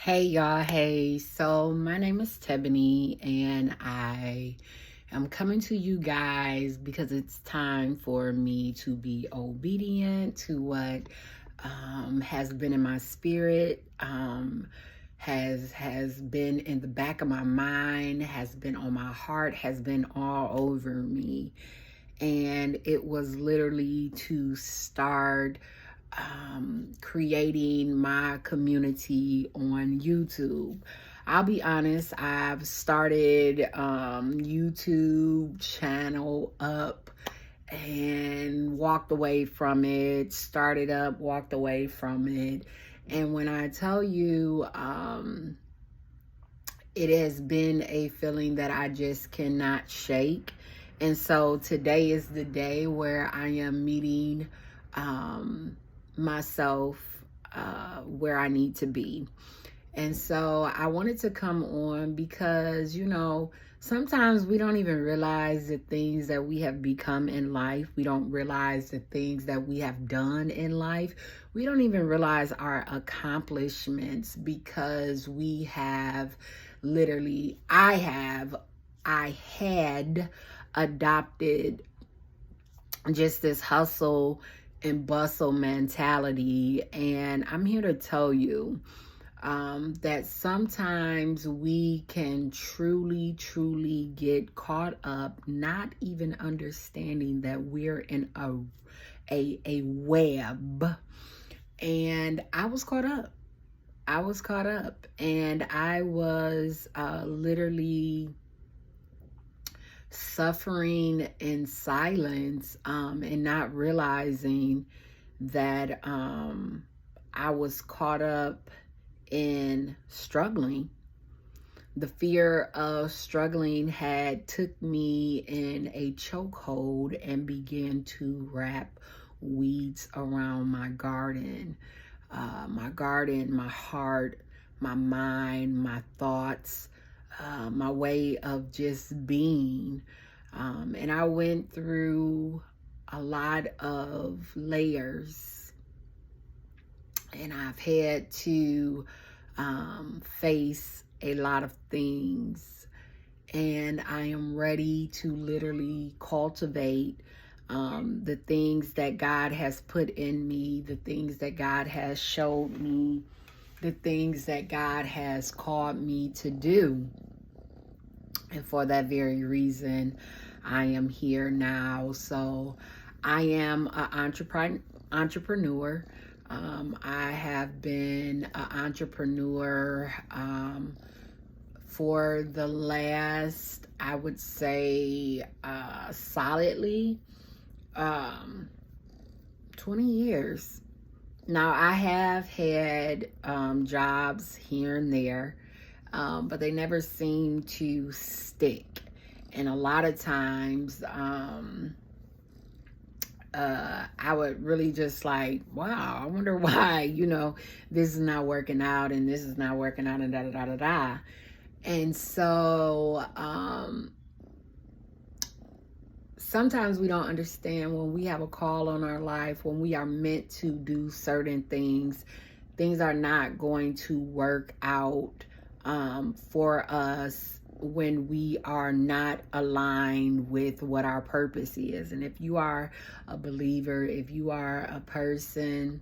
Hey y'all, hey. So my name is Tebony and I am coming to you guys because it's time for me to be obedient to what has been in my spirit, has been in the back of my mind, has been on my heart, has been all over me. And it was literally to start creating my community on YouTube. I'll be honest, I've started YouTube channel up and walked away from it, started up, walked away from it. And when I tell you, it has been a feeling that I just cannot shake. And so today is the day where I am meeting myself where I need to be. And so I wanted to come on because, sometimes we don't even realize the things that we have become in life. We don't realize the things that we have done in life. We don't even realize our accomplishments because we have literally, I had adopted just this hustle and bustle mentality. And I'm here to tell you that sometimes we can truly get caught up, not even understanding that we're in a web. And I was caught up. And I was literally suffering in silence and not realizing that I was caught up in struggling. The fear of struggling had took me in a chokehold and began to wrap weeds around my garden, my heart, my mind, my thoughts, my way of just being. And I went through a lot of layers, and I've had to face a lot of things. And I am ready to literally cultivate the things that God has put in me, the things that God has showed me, the things that God has called me to do. And for that very reason, I am here now. So I am an entrepreneur. I have been an entrepreneur for the last, I would say, solidly 20 years. Now, I have had jobs here and there, but they never seem to stick. And a lot of times, I would really just like, wow, I wonder why, this is not working out and this is not working out and da da da da da. And so, sometimes we don't understand when we have a call on our life, when we are meant to do certain things, things are not going to work out for us when we are not aligned with what our purpose is. And if you are a believer, if you are a person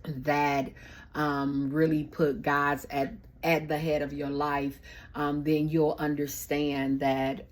that really put God's at the head of your life, then you'll understand that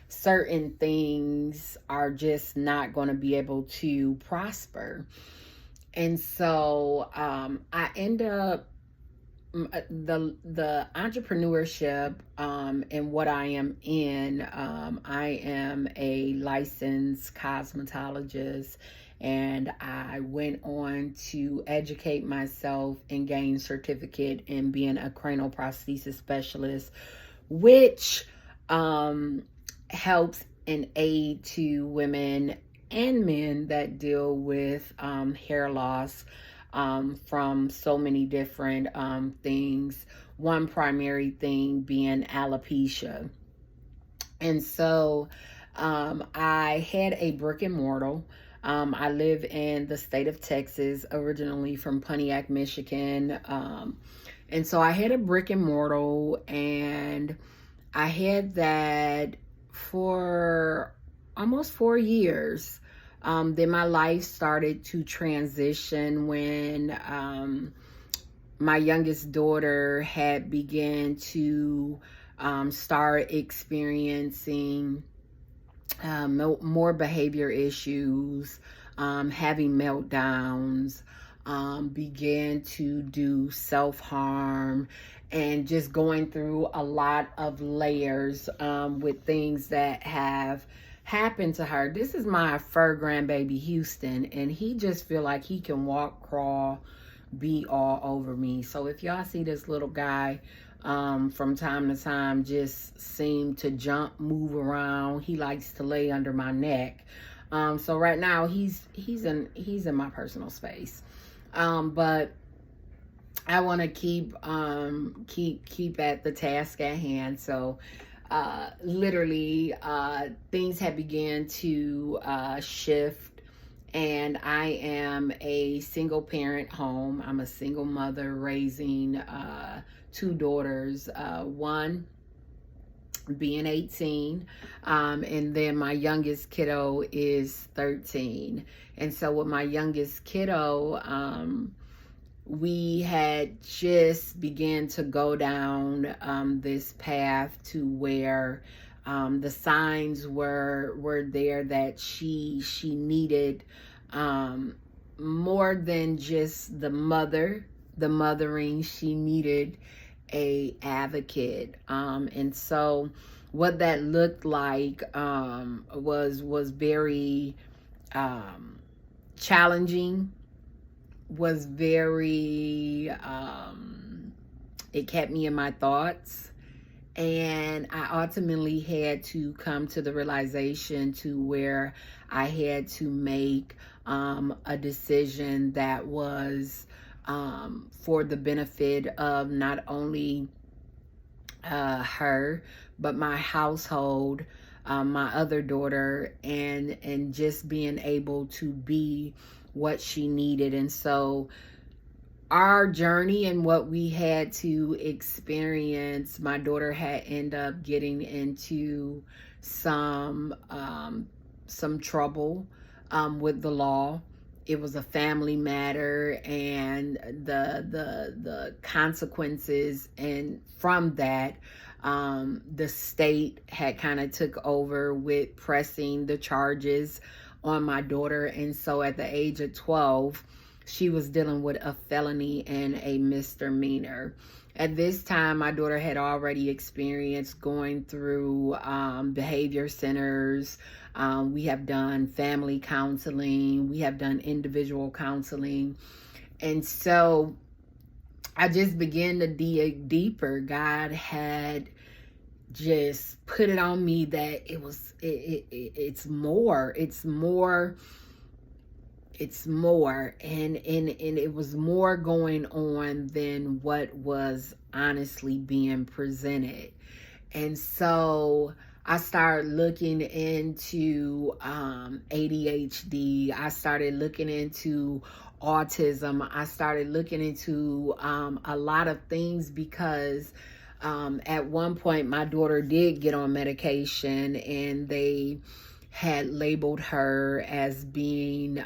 certain things are just not going to be able to prosper. And so I end up the entrepreneurship and what I am in. I am a licensed cosmetologist, and I went on to educate myself and gain certificate in being a cranial prosthesis specialist, which helps and aid to women and men that deal with hair loss from so many different things. One primary thing being alopecia. And so I had a brick and mortar I live in the state of Texas, originally from Pontiac, Michigan. And so I had a brick and mortar, and I had that for almost 4 years. Then my life started to transition when my youngest daughter had began to start experiencing more behavior issues, having meltdowns, began to do self-harm, and just going through a lot of layers with things that have happened to her. This is my fur grandbaby Houston, and he just feel like he can walk, crawl, be all over me. So if y'all see this little guy from time to time just seem to jump, move around, he likes to lay under my neck. So right now he's in my personal space. But I want to keep at the task at hand. So literally things have begun to shift, and I am a single parent home. I'm a single mother raising two daughters, one being 18, and then my youngest kiddo is 13. And so with my youngest kiddo, we had just began to go down this path to where the signs were there that she needed more than just the mothering. She needed a advocate, and so what that looked like was very challenging, was very it kept me in my thoughts, and I ultimately had to come to the realization to where I had to make a decision that was for the benefit of not only her, but my household, my other daughter, and just being able to be what she needed. And so our journey and what we had to experience, my daughter had ended up getting into some trouble with the law. It was a family matter, and the consequences, and from that, the state had kind of took over with pressing the charges on my daughter. And so at the age of 12, she was dealing with a felony and a misdemeanor. At this time, my daughter had already experienced going through behavior centers. We have done family counseling. We have done individual counseling. And so I just began to dig deeper. God had just put it on me that it's more, and it was more going on than what was honestly being presented. And so I started looking into ADHD. I started looking into autism. I started looking into a lot of things, because at one point my daughter did get on medication, and they had labeled her as being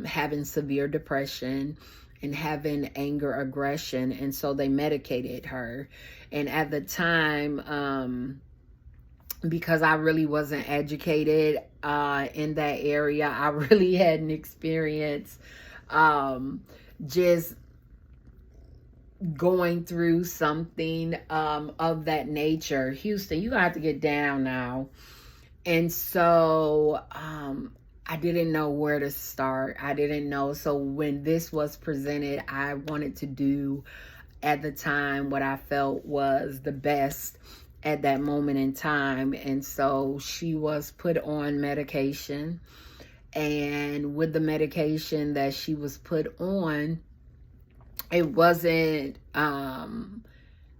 having severe depression and having anger aggression, and so they medicated her. And at the time, because I really wasn't educated in that area, I really hadn't experienced just going through something of that nature. Houston, you got to get down now. And so I didn't know where to start. I didn't know. So when this was presented, I wanted to do at the time what I felt was the best at that moment in time. And so she was put on medication. And with the medication that she was put on, it wasn't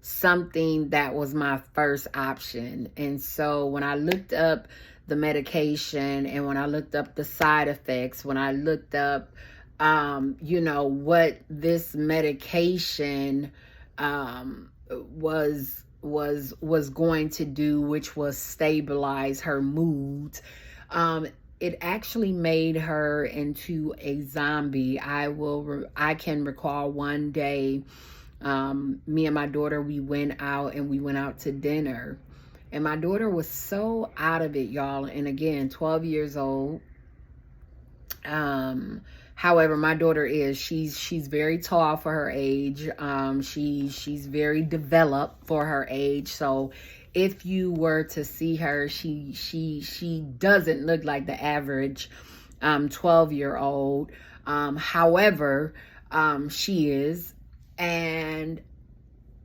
something that was my first option. And so when I looked up the medication, and when I looked up the side effects, when I looked up, what this medication was going to do, which was stabilize her moods, it actually made her into a zombie. I can recall one day, me and my daughter, we went out to dinner, and my daughter was so out of it, y'all. And again, 12 years old. However, my daughter she's very tall for her age. She's very developed for her age. So if you were to see her, she doesn't look like the average 12-year-old. However, she is. And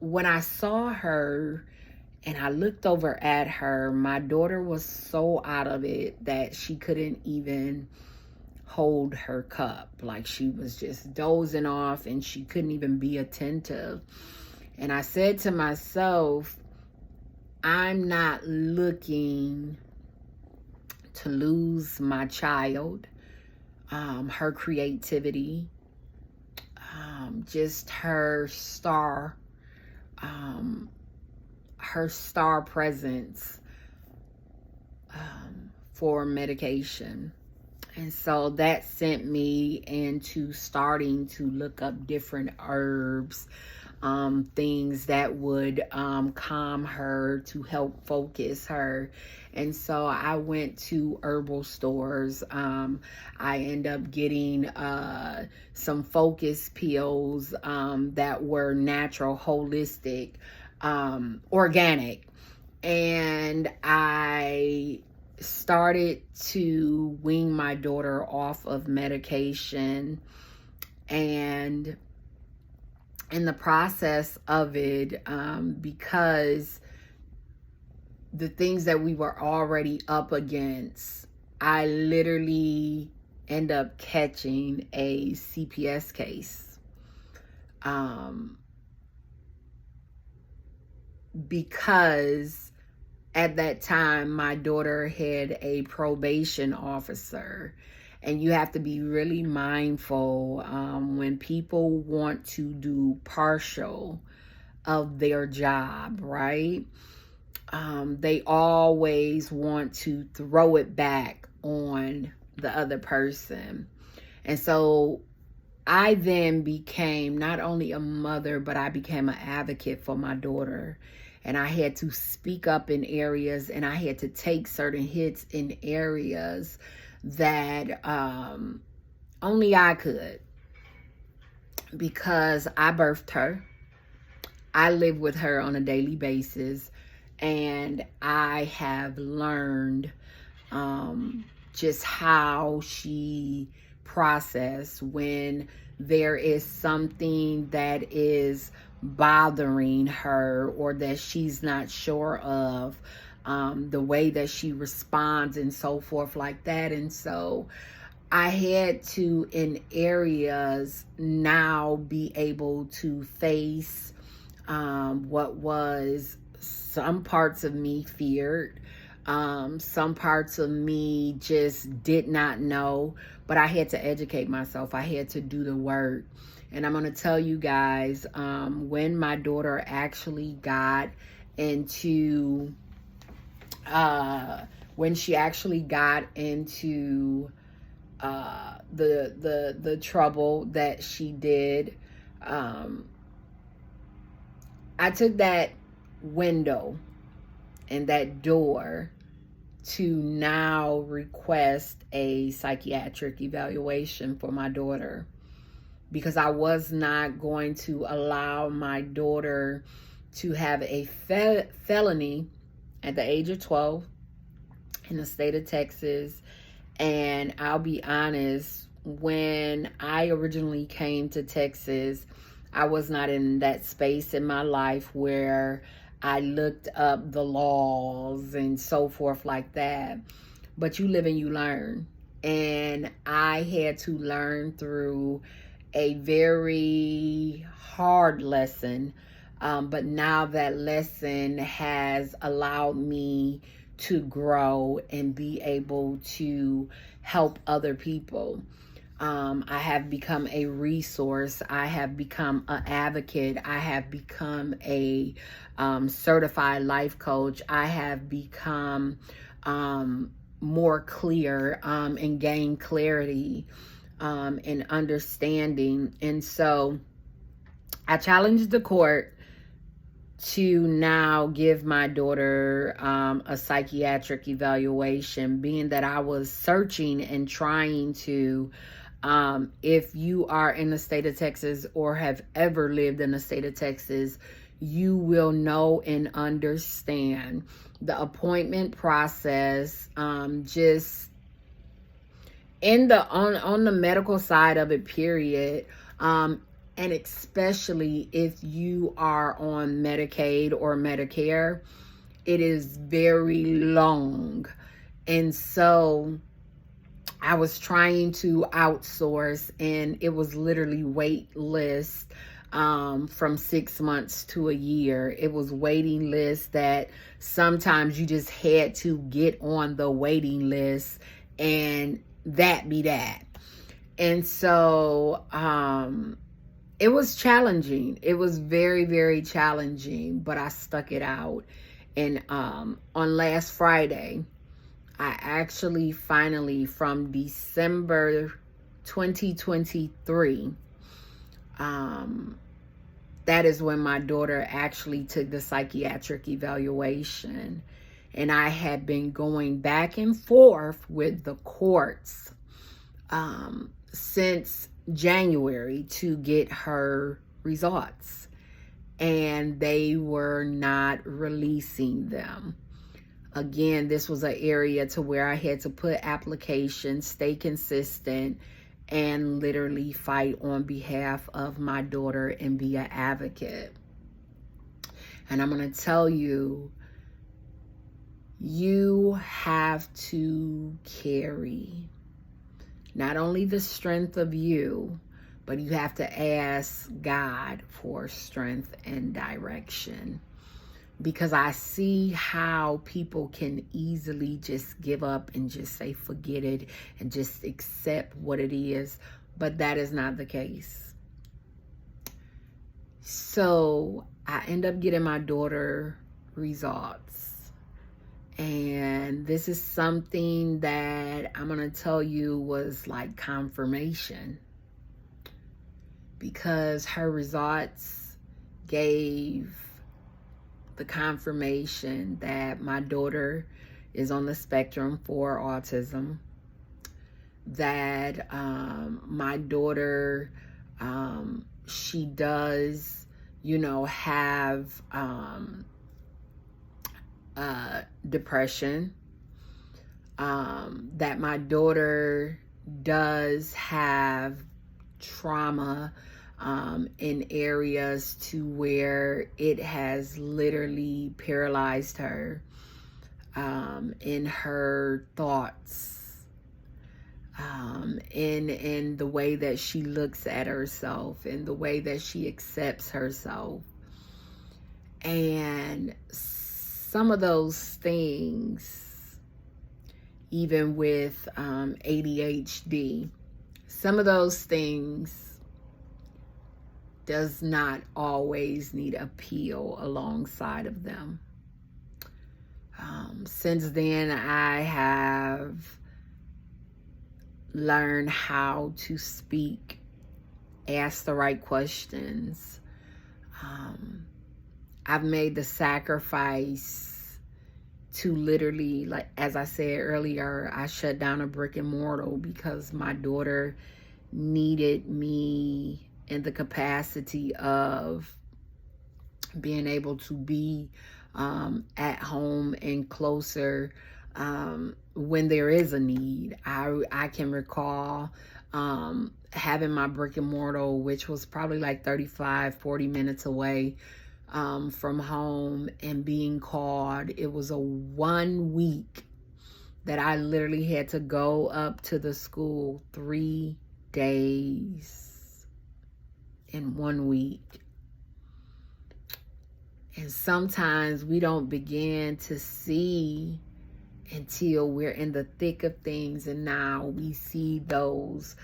when I saw her and I looked over at her, my daughter was so out of it that she couldn't even hold her cup. Like, she was just dozing off and she couldn't even be attentive. And I said to myself, I'm not looking to lose my child, her creativity, just her star presence, for medication. And so that sent me into starting to look up different herbs, things that would calm her, to help focus her. And so I went to herbal stores. I ended up getting some focus pills that were natural, holistic, organic. And I started to wean my daughter off of medication, and in the process of it, because the things that we were already up against, I literally end up catching a CPS case, because at that time, my daughter had a probation officer. And you have to be really mindful when people want to do partial of their job, right? They always want to throw it back on the other person. And so I then became not only a mother, but I became an advocate for my daughter. And I had to speak up in areas, and I had to take certain hits in areas that only I could, because I birthed her. I live with her on a daily basis, and I have learned just how she processes when there is something that is bothering her, or that she's not sure of, the way that she responds and so forth like that. And so I had to, in areas, now be able to face what was some parts of me feared, some parts of me just did not know, but I had to educate myself. I had to do the work. And I'm going to tell you guys, when my daughter actually got into, when she actually got into the trouble that she did, I took that window and that door to now request a psychiatric evaluation for my daughter, because I was not going to allow my daughter to have a felony at the age of 12 in the state of Texas. And I'll be honest, when I originally came to Texas, I was not in that space in my life where I looked up the laws and so forth like that. But you live and you learn. And I had to learn through a very hard lesson. But now that lesson has allowed me to grow and be able to help other people. I have become a resource. I have become an advocate. I have become a certified life coach. I have become more clear and gain clarity and understanding. And so I challenged the court to now give my daughter a psychiatric evaluation, being that I was searching and trying to, if you are in the state of Texas or have ever lived in the state of Texas, you will know and understand the appointment process, just in the on the medical side of it, period. And especially if you are on Medicaid or Medicare, it is very long. And so I was trying to outsource, and it was literally wait list from 6 months to a year. It was waiting lists that sometimes you just had to get on the waiting list, and that be that. And so it was challenging. It was very, very challenging, but I stuck it out. And on last Friday, I actually finally, from December 2023, that is when my daughter actually took the psychiatric evaluation. And I had been going back and forth with the courts since January to get her results, and they were not releasing them. Again, this was an area to where I had to put applications, stay consistent, and literally fight on behalf of my daughter and be an advocate. And I'm going to tell you, you have to carry not only the strength of you, but you have to ask God for strength and direction. Because I see how people can easily just give up and just say, forget it, and just accept what it is. But that is not the case. So I end up getting my daughter results. And this is something that I'm going to tell you was like confirmation. Because her results gave the confirmation that my daughter is on the spectrum for autism, that my daughter, she does, have depression, that my daughter does have trauma in areas to where it has literally paralyzed her in her thoughts, in the way that she looks at herself, in the way that she accepts herself. And some of those things, even with ADHD, some of those things does not always need a pill alongside of them. Since then, I have learned how to speak, ask the right questions. I've made the sacrifice to literally, like, as I said earlier, I shut down a brick and mortar because my daughter needed me in the capacity of being able to be at home and closer when there is a need. I can recall having my brick and mortar, which was probably like 35-40 minutes away from home, and being called. It was a 1 week that I literally had to go up to the school 3 days in 1 week. And sometimes we don't begin to see until we're in the thick of things, and now we see those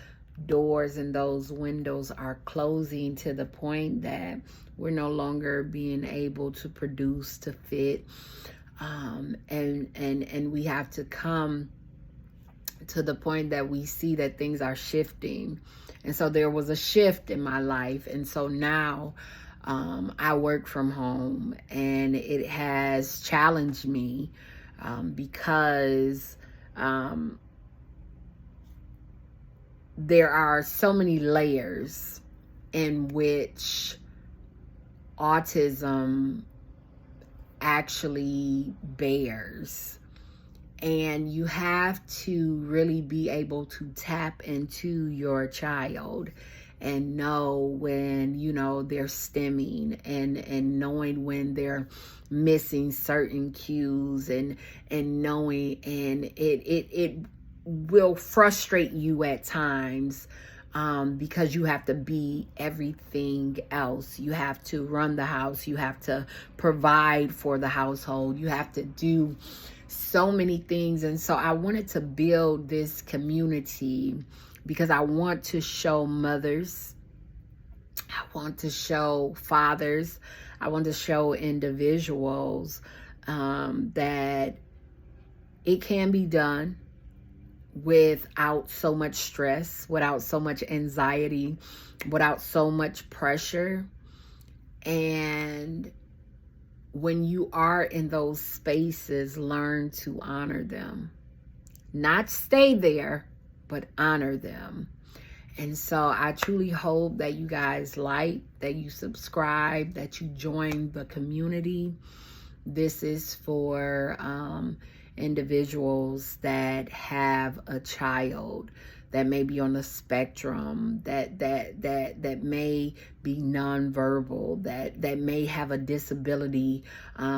doors and those windows are closing to the point that we're no longer being able to produce, to fit, and we have to come to the point that we see that things are shifting. And so there was a shift in my life, and so now I work from home, and it has challenged me because there are so many layers in which autism actually bears. And you have to really be able to tap into your child and know when, you know, they're stimming, and knowing when they're missing certain cues, and knowing, and it will frustrate you at times, because you have to be everything else. You have to run the house. You have to provide for the household. You have to do so many things. And so I wanted to build this community because I want to show mothers, I want to show fathers, I want to show individuals that it can be done without so much stress, without so much anxiety, without so much pressure. And when you are in those spaces, learn to honor them. Not stay there, but honor them. And so I truly hope that you guys like, that you subscribe, that you join the community. This is for individuals that have a child that may be on the spectrum, that may be nonverbal, that may have a disability.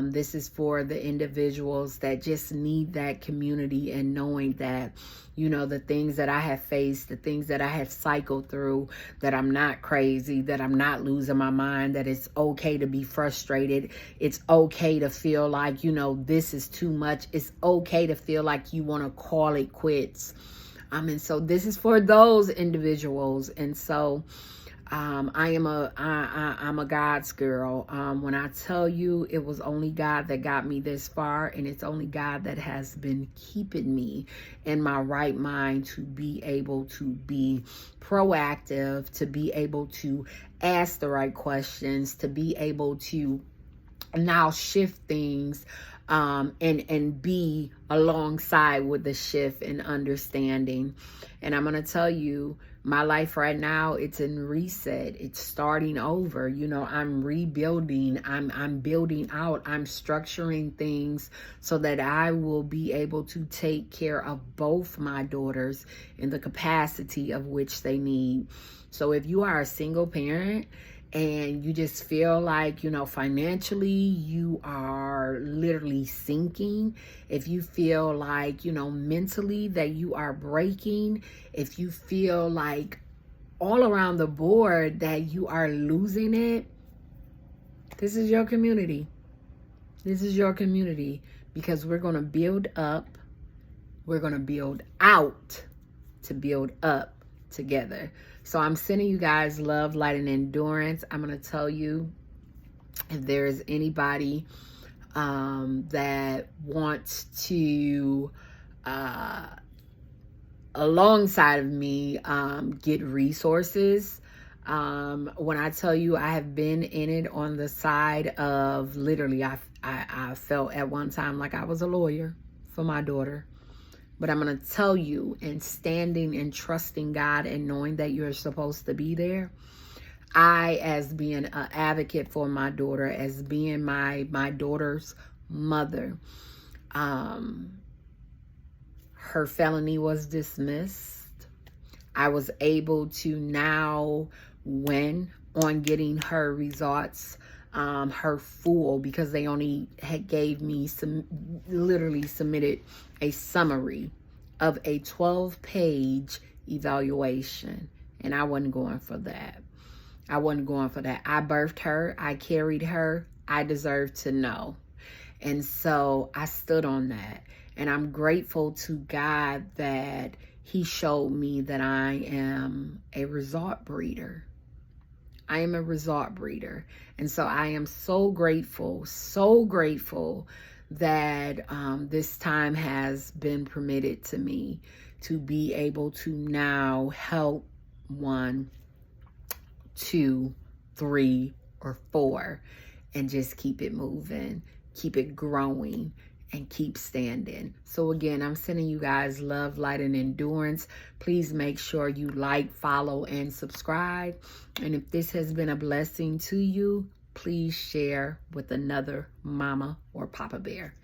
This is for the individuals that just need that community, and knowing that, you know, the things that I have faced, the things that I have cycled through, that I'm not crazy, that I'm not losing my mind, that it's okay to be frustrated. It's okay to feel like, you know, this is too much. It's okay to feel like you want to call it quits. And so this is for those individuals. And so I'm a God's girl. When I tell you it was only God that got me this far, and it's only God that has been keeping me in my right mind to be able to be proactive, to be able to ask the right questions, to be able to now shift things, and be alongside with the shift and understanding. And I'm going to tell you, my life right now, it's in reset. It's starting over. You know, I'm rebuilding. I'm building out. I'm structuring things so that I will be able to take care of both my daughters in the capacity of which they need. So if you are a single parent and you just feel like, you know, financially you are literally sinking, if you feel like, you know, mentally that you are breaking, if you feel like all around the board that you are losing it, this is your community. This is your community, because we're going to build up, we're going to build out to build up together. So I'm sending you guys love, light, and endurance. I'm going to tell you, if there is anybody that wants to, alongside of me, get resources. When I tell you, I have been in it on the side of literally, I felt at one time like I was a lawyer for my daughter. But I'm going to tell you, and standing and trusting God and knowing that you're supposed to be there, I, as being an advocate for my daughter, as being my daughter's mother, her felony was dismissed. I was able to now win on getting her results, her full, because they only gave me literally submitted a summary of a 12-page evaluation, and I wasn't going for that. I wasn't going for that. I birthed her. I carried her. I deserve to know. And so I stood on that. And I'm grateful to God that He showed me that I am a result breeder. I am a result breeder. And so I am so grateful that this time has been permitted to me to be able to now help 1, 2, 3, or 4 and just keep it moving, keep it growing, and keep standing. So again, I'm sending you guys love, light, and endurance. Please make sure you like, follow, and subscribe. And if this has been a blessing to you, please share with another mama or papa bear.